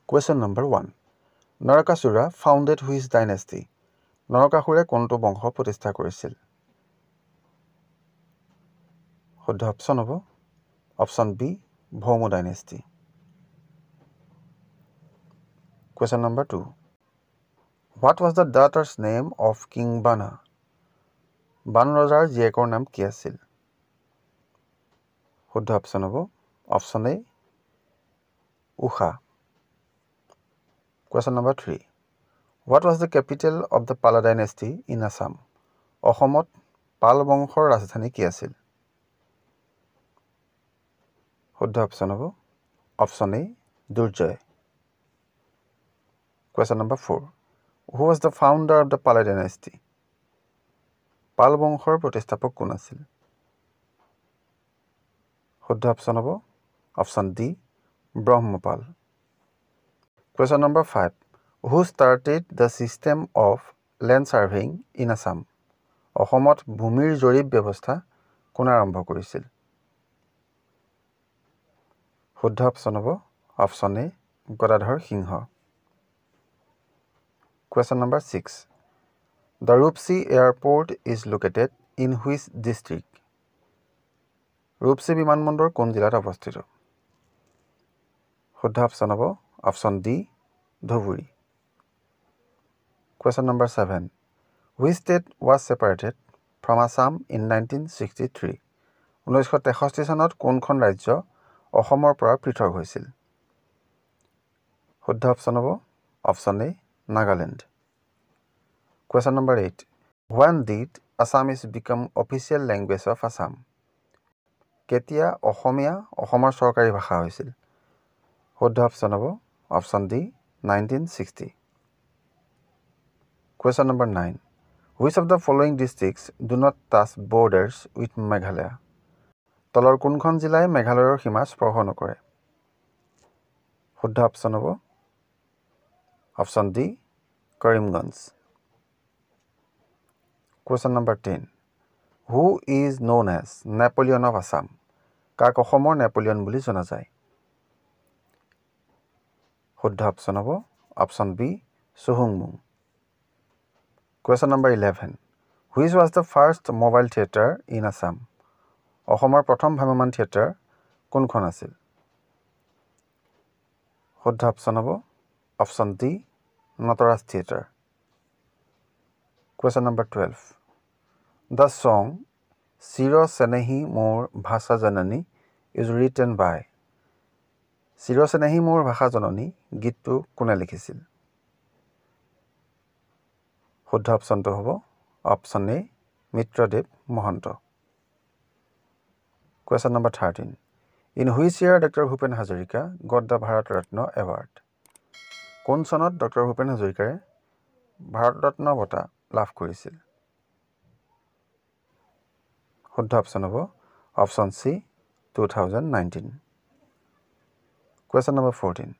Question number 1. Narakasura founded which dynasty? নৰকাসুৰে কোনটো বংশ প্ৰতিষ্ঠা কৰিছিল? শুদ্ধ অপচন হ'ব option B Bhauma dynasty. Question number 2. What was the daughter's name of King Bana? বান ৰজাৰ জীয়েকৰ নাম কি আছিল? শুদ্ধ অপচন হ'ব option A Usha. Question number 3. What was the capital of the Pala dynasty in Assam? অসমত পাল বংশৰ ৰাজধানী কি আছিল? শুদ্ধ অপচন হ'ব option A Durjoy. Question number 4. Who was the founder of the Pala dynasty? পাল বংশৰ প্ৰতিষ্ঠাপক কোন আছিল? শুদ্ধ অপচন হ'ব option D Brahmapala. Question number 5. Who started the system of land surveying in Assam? অসমত ভূমিৰ জৰীপ ব্যৱস্থা কোনে আৰম্ভ কৰিছিল? শুদ্ধ অপচন হ'ব option A Gadadhar Singh. Question number 6. The Rupsi airport is located in which district? ৰূপসী বিমানবন্দৰ কোন জিলাত অৱস্থিত? শুদ্ধ অপচন হ'ব option D Dhubri. Question number 7. Which state was separated from Assam in 1963? 1963 চনত কোনখন ৰাজ্য অসমৰ পৰা পৃথক হৈছিল? শুদ্ধ অপচন হ'ব option A Nagaland. Question number 8. When did Assamese become official language of Assam? কেতিয়া অসমীয়া অসমৰ চৰকাৰী ভাষা হৈছিল? শুদ্ধ অপচন হ'ব option D 1960। Question number 9. Which of the following districts do not touch borders with Meghalaya? তলৰ কোনখন জিলাই মেঘালয়ৰ সীমা স্পৰ্শ নকৰে? শুদ্ধ অপচন হ'ব option D Karimganj. Question number 10. Who is known as Napoleon of Assam? কাক অসমৰ নেপোলিয়ন বুলি জনা যায়? শুদ্ধ অপচন হ'ব option B চুহুংমুং। Question number 11. Which was the first mobile theater in Assam? অসমৰ প্ৰথম ভ্ৰাম্যমাণ থিয়েটাৰ কোনখন আছিল? শুদ্ধ অপচন হ'ব option D Nataraj theatre. Question number 12. The song চিৰ চেনেহী মোৰ ভাষা জননী is written by? চিৰ চেনেহী মোৰ ভাষা জননী গীতটো কোনে লিখিছিল? শুদ্ধ অপচনটো হ'ব option A Mitradev Mahanta. Question number 13. In which year Dr. Bhupen Hazarika got the Bharat Ratna Award? কোন চনত ডক্টৰ ভূপেন হাজৰিকাৰে ভাৰত ৰত্ন বঁটা লাভ কৰিছিল? শুদ্ধ অপচন হ'ব option C 2019। Question number 14.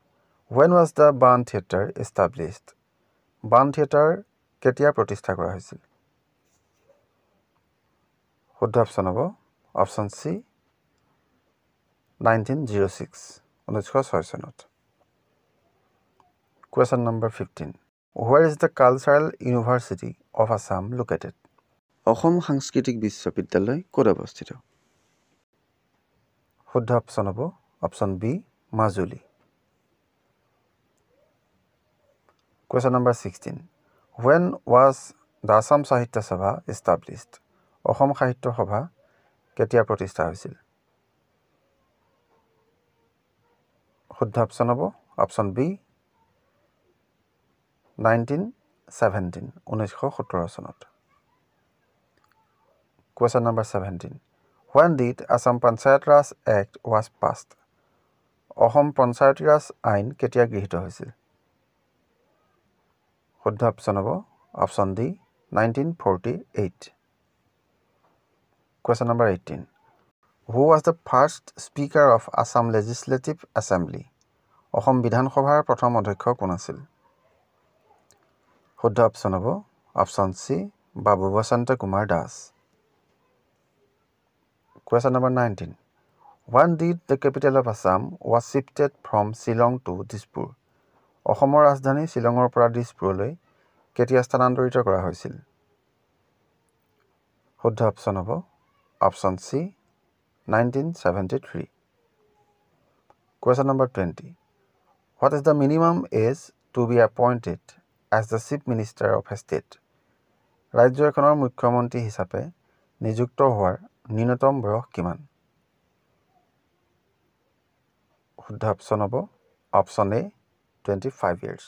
When was the Ban Theatre established? বান থিয়েটাৰ কেতিয়া প্ৰতিষ্ঠা কৰা হৈছিল? শুদ্ধ অপচন হ'ব অপচন চি 1906 চনত। Question number 15. Where is the Cultural University of Assam located? Assam সাংস্কৃতিক বিশ্ববিদ্যালয় ক'ত অৱস্থিত? শুদ্ধ অপচন হ'ব option B Majuli. Question number 16. When was the Assam Sahitya Sabha established? Assam সাহিত্য সভা কেতিয়া প্ৰতিষ্ঠা হৈছিল? শুদ্ধ অপচন হ'ব অপচন বি 1917 চনত। Question number 17. When did Assam Panchayat Raj Act was passed? Assam Panchayati Raj আইন কেতিয়া গৃহীত হৈছিল? শুদ্ধ অপচন হ'ব option D 1948। Question number 18. Who was the first Speaker of Assam Legislative Assembly? Assam বিধানসভাৰ প্ৰথম অধ্যক্ষ কোন আছিল? শুদ্ধ অপচন হ'ব option C Babu Basanta Kumar Das. Question number 19. When did the capital of Assam was shifted from Shillong to Dispur? অসমৰ ৰাজধানী শ্বিলঙৰ পৰা দিছপুৰলৈ কেতিয়া স্থানান্তৰিত কৰা হৈছিল? শুদ্ধ অপশ্যন হ'ব option C 1973। Question number 20. What is the minimum age to be appointed as the Chief Minister of a state? ৰাজ্য এখনৰ মুখ্যমন্ত্ৰী হিচাপে নিযুক্ত হোৱাৰ ন্যূনতম বয়স কিমান? শুদ্ধ অপশ্যন হ'ব অপশ্যন এ 25 years।